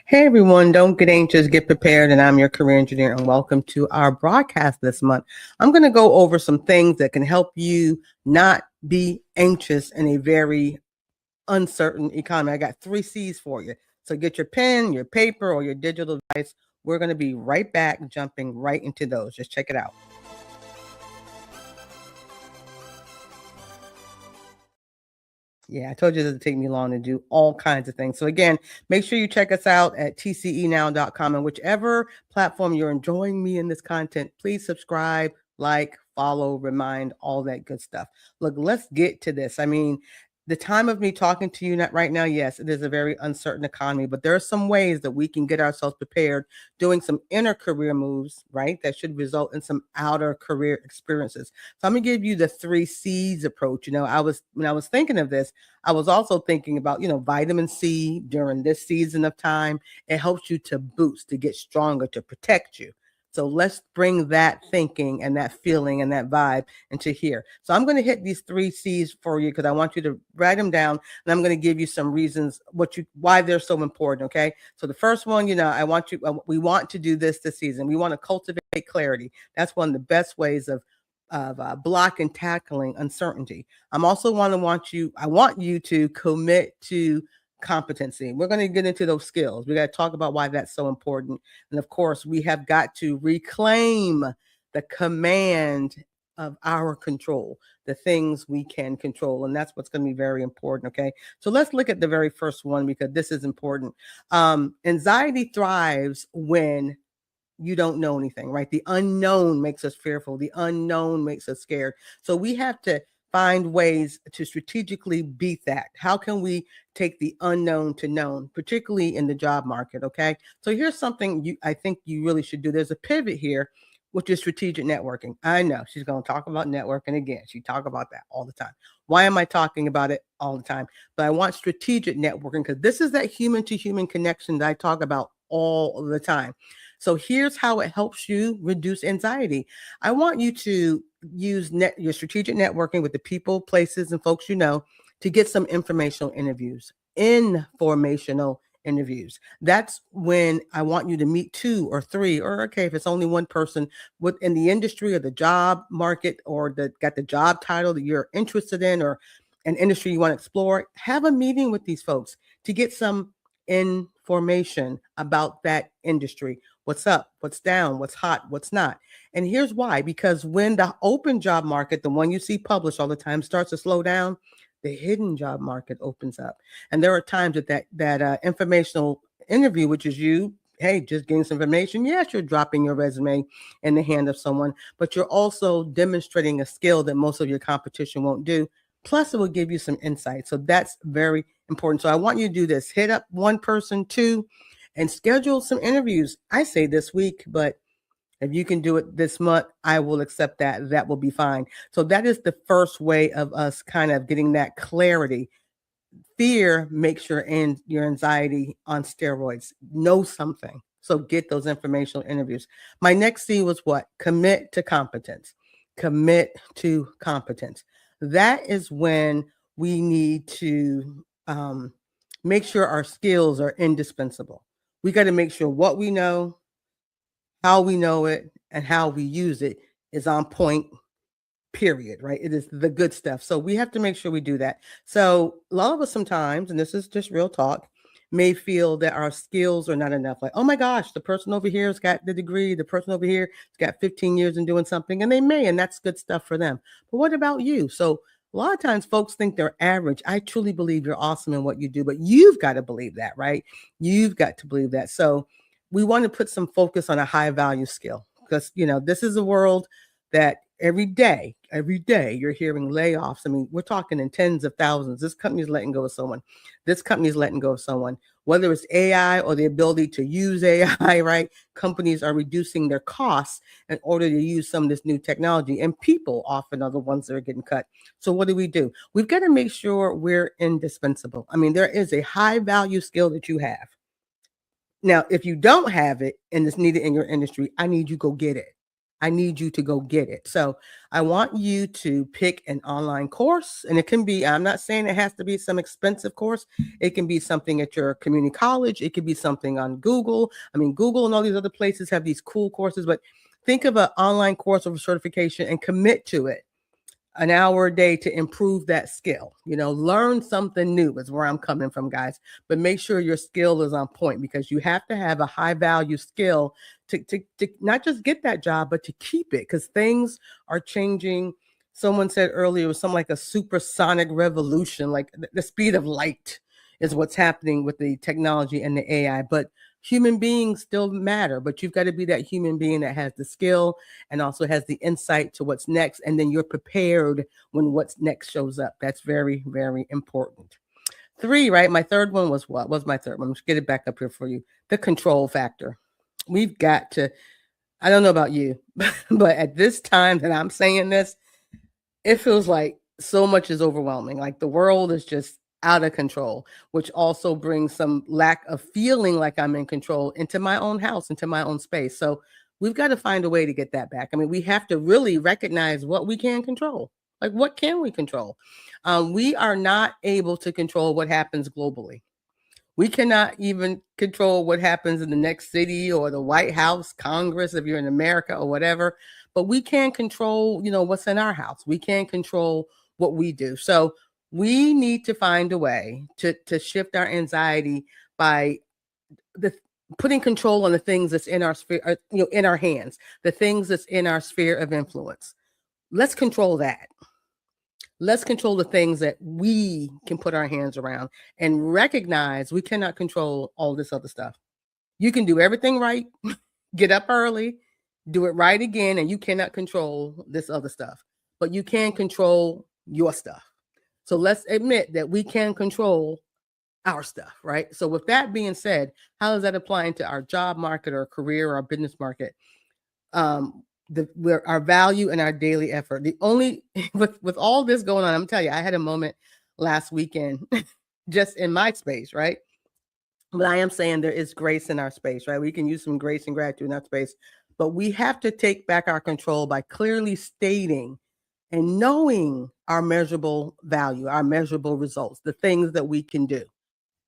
Hey everyone, don't get anxious, get prepared. And I'm your career engineer, and welcome to our broadcast this month. I'm going to go over some things that can help you not be anxious in a very uncertain economy. I got 3 C's for you. So get your pen, your paper, or your digital device. We're going to be right back, jumping right into those. Just check it out. Yeah, I told you it doesn't take me long to do all kinds of things. So again, make sure you check us out at tcenow.com, and whichever platform you're enjoying me in this content, please subscribe, like, follow, remind, all that good stuff. Look, let's get to this. I mean, the time of me talking to you right now, yes, it is a very uncertain economy, but there are some ways that we can get ourselves prepared doing some inner career moves, right? That should result in some outer career experiences. So I'm gonna give you the 3 C's approach. When I was thinking of this, I was also thinking about, vitamin C during this season of time. It helps you to boost, to get stronger, to protect you. So let's bring that thinking and that feeling and that vibe into here. So I'm going to hit these 3 C's for you because I want you to write them down, and I'm going to give you some reasons why they're so important. Okay. So the first one, we want to do this season. We want to cultivate clarity. That's one of the best ways of block and tackling uncertainty. I want you to commit to competency. We're going to get into those skills. We got to talk about why that's so important. And of course, we have got to reclaim the command of our control, the things we can control. And that's what's going to be very important. Okay. So let's look at the very first one because this is important. Anxiety thrives when you don't know anything, right? The unknown makes us fearful. The unknown makes us scared. So we have to find ways to strategically beat that. How can we take the unknown to known, particularly in the job market? Okay. So here's something I think you really should do. There's a pivot here, which is strategic networking. I know she's going to talk about networking again. She talk about that all the time. Why am I talking about it all the time? But I want strategic networking because this is that human to human connection that I talk about all the time. So here's how it helps you reduce anxiety. I want you to use your strategic networking with the people, places, and folks to get some informational interviews, informational interviews. That's when I want you to meet 2 or 3, or okay, if it's only one person within the industry or the job market or got the job title that you're interested in or an industry you want to explore, have a meeting with these folks to get some information about that industry. What's up, what's down, what's hot, what's not. And here's why, because when the open job market, the one you see published all the time, starts to slow down, the hidden job market opens up. And there are times that informational interview, which is you, hey, just getting some information. Yes, you're dropping your resume in the hand of someone, but you're also demonstrating a skill that most of your competition won't do. Plus, it will give you some insight. So that's very important. So I want you to do this. Hit up one person, 2, and schedule some interviews. I say this week, but if you can do it this month, I will accept that. That will be fine. So that is the first way of us kind of getting that clarity. Fear makes your anxiety on steroids. Know something. So get those informational interviews. My next C was what? Commit to competence. Commit to competence. That is when we need to make sure our skills are indispensable. We got to make sure what we know, how we know it, and how we use it is on point, period, right? It is the good stuff. So we have to make sure we do that. So a lot of us sometimes, and this is just real talk, may feel that our skills are not enough. Like, oh my gosh, the person over here has got the degree, the person over here has got 15 years in doing something, and they may, and that's good stuff for them. But what about you? So a lot of times folks think they're average. I truly believe you're awesome in what you do, but you've got to believe that, right? You've got to believe that. So we want to put some focus on a high value skill because, this is a world that every day you're hearing layoffs. I mean, we're talking in tens of thousands. This company's letting go of someone. This company's letting go of someone. Whether it's AI or the ability to use AI, right? Companies are reducing their costs in order to use some of this new technology. And people often are the ones that are getting cut. So what do? We've got to make sure we're indispensable. I mean, there is a high value skill that you have. Now, if you don't have it and it's needed in your industry, I need you to go get it. I need you to go get it. So I want you to pick an online course, and it can be, I'm not saying it has to be some expensive course. It can be something at your community college. It could be something on Google. I mean, Google and all these other places have these cool courses, but think of an online course of certification and commit to it an hour a day to improve that skill. Learn something new is where I'm coming from, guys. But make sure your skill is on point, because you have to have a high value skill to not just get that job, but to keep it, because things are changing. Someone said earlier it was something like a supersonic revolution, like the speed of light is what's happening with the technology and the AI. But human beings still matter, but you've got to be that human being that has the skill and also has the insight to what's next. And then you're prepared when what's next shows up. That's very, very important. 3, right? My third one was what? Was my third one? Let's get it back up here for you. The control factor. We've got to, I don't know about you, but at this time that I'm saying this, it feels like so much is overwhelming. Like the world is just out of control, which also brings some lack of feeling like I'm in control into my own house, into my own space. So we've got to find a way to get that back. I mean, we have to really recognize what we can control. Like, what can we control? We are not able to control what happens globally. We cannot even control what happens in the next city or the White House, Congress, if you're in America or whatever. But we can control, what's in our house. We can control what we do. So we need to find a way to shift our anxiety by putting control on the things that's in our sphere, in our hands, the things that's in our sphere of influence. Let's control that. Let's control the things that we can put our hands around and recognize we cannot control all this other stuff. You can do everything right, get up early, do it right again, and you cannot control this other stuff. But you can control your stuff. So let's admit that we can control our stuff, right? So with that being said, how does that apply into our job market or career or our business market? Our value and our daily effort. The only with all this going on, I'm telling you, I had a moment last weekend just in my space, right? But I am saying there is grace in our space, right? We can use some grace and gratitude in our space, but we have to take back our control by clearly stating and knowing our measurable value, our measurable results, the things that we can do.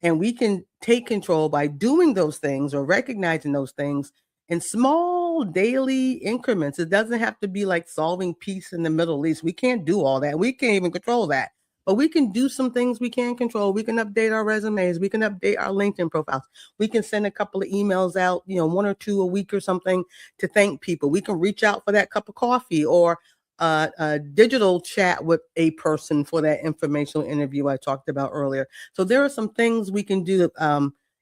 And we can take control by doing those things or recognizing those things in small daily increments. It doesn't have to be like solving peace in the Middle East. We can't do all that. We can't even control that. But we can do some things we can control. We can update our resumes. We can update our LinkedIn profiles. We can send a couple of emails out, 1 or 2 a week or something to thank people. We can reach out for that cup of coffee or a digital chat with a person for that informational interview I talked about earlier. So there are some things we can do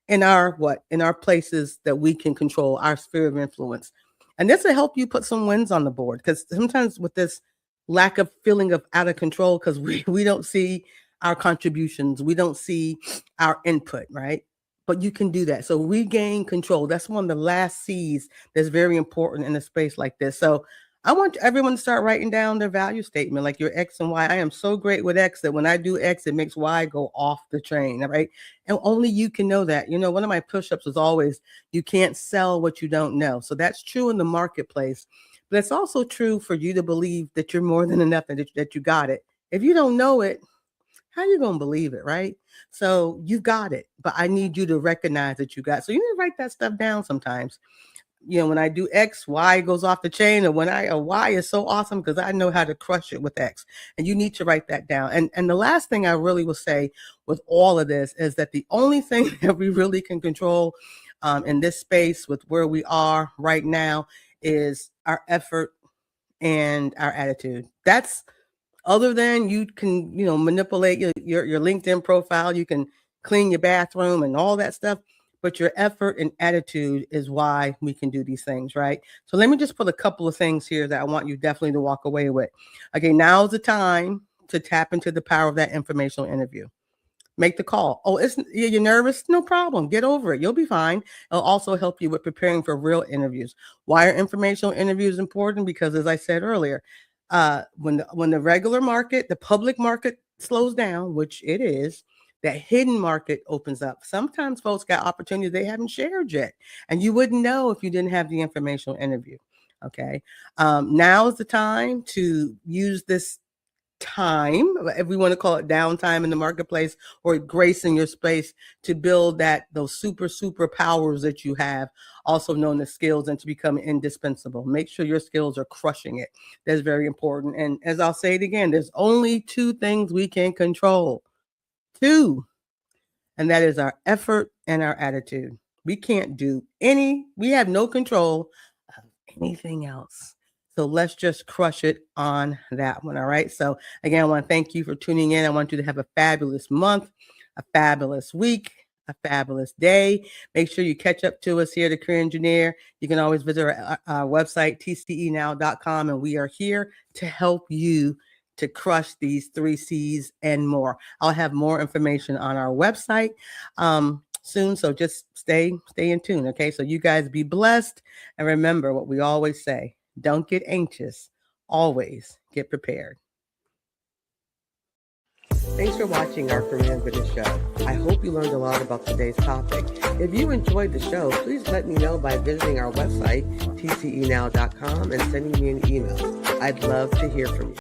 in our places that we can control, our sphere of influence. And this will help you put some wins on the board, because sometimes with this lack of feeling of out of control, because we don't see our contributions, we don't see our input, right? But you can do that. So regain control. That's one of the last C's that's very important in a space like this. So I want everyone to start writing down their value statement, like your X and Y. I am so great with X that when I do X, it makes Y go off the train, right? And only you can know that. One of my push-ups is always, you can't sell what you don't know. So that's true in the marketplace, but it's also true for you to believe that you're more than enough and that you got it. If you don't know it, how you going to believe it, right? So you got it, but I need you to recognize that you got. So you need to write that stuff down sometimes. When I do X, Y goes off the chain, or when a Y is so awesome because I know how to crush it with X. And you need to write that down. And the last thing I really will say with all of this is that the only thing that we really can control in this space with where we are right now is our effort and our attitude. That's other than you can, manipulate your LinkedIn profile, you can clean your bathroom and all that stuff. But your effort and attitude is why we can do these things, right? So let me just put a couple of things here that I want you definitely to walk away with. Okay, now's the time to tap into the power of that informational interview. Make the call. Oh, you're nervous? No problem. Get over it. You'll be fine. It'll also help you with preparing for real interviews. Why are informational interviews important? Because as I said earlier, when the regular market, the public market slows down, which it is, that hidden market opens up. Sometimes folks got opportunities they haven't shared yet, and you wouldn't know if you didn't have the informational interview. Okay. Now is the time to use this time, if we want to call it downtime in the marketplace, or grace in your space, to build those super powers that you have, also known as skills, and to become indispensable. Make sure your skills are crushing it. That's very important. And as I'll say it again, there's only two things we can control. Two. And that is our effort and our attitude. We have no control of anything else. So let's just crush it on that one. All right. So again, I want to thank you for tuning in. I want you to have a fabulous month, a fabulous week, a fabulous day. Make sure you catch up to us here at the Career Engineer. You can always visit our website, tcenow.com, and we are here to help you to crush these 3 C's and more. I'll have more information on our website soon. So just stay in tune. Okay. So you guys be blessed. And remember what we always say, don't get anxious, always get prepared. Thanks for watching our Career and Business show. I hope you learned a lot about today's topic. If you enjoyed the show, please let me know by visiting our website, tcenow.com, and sending me an email. I'd love to hear from you.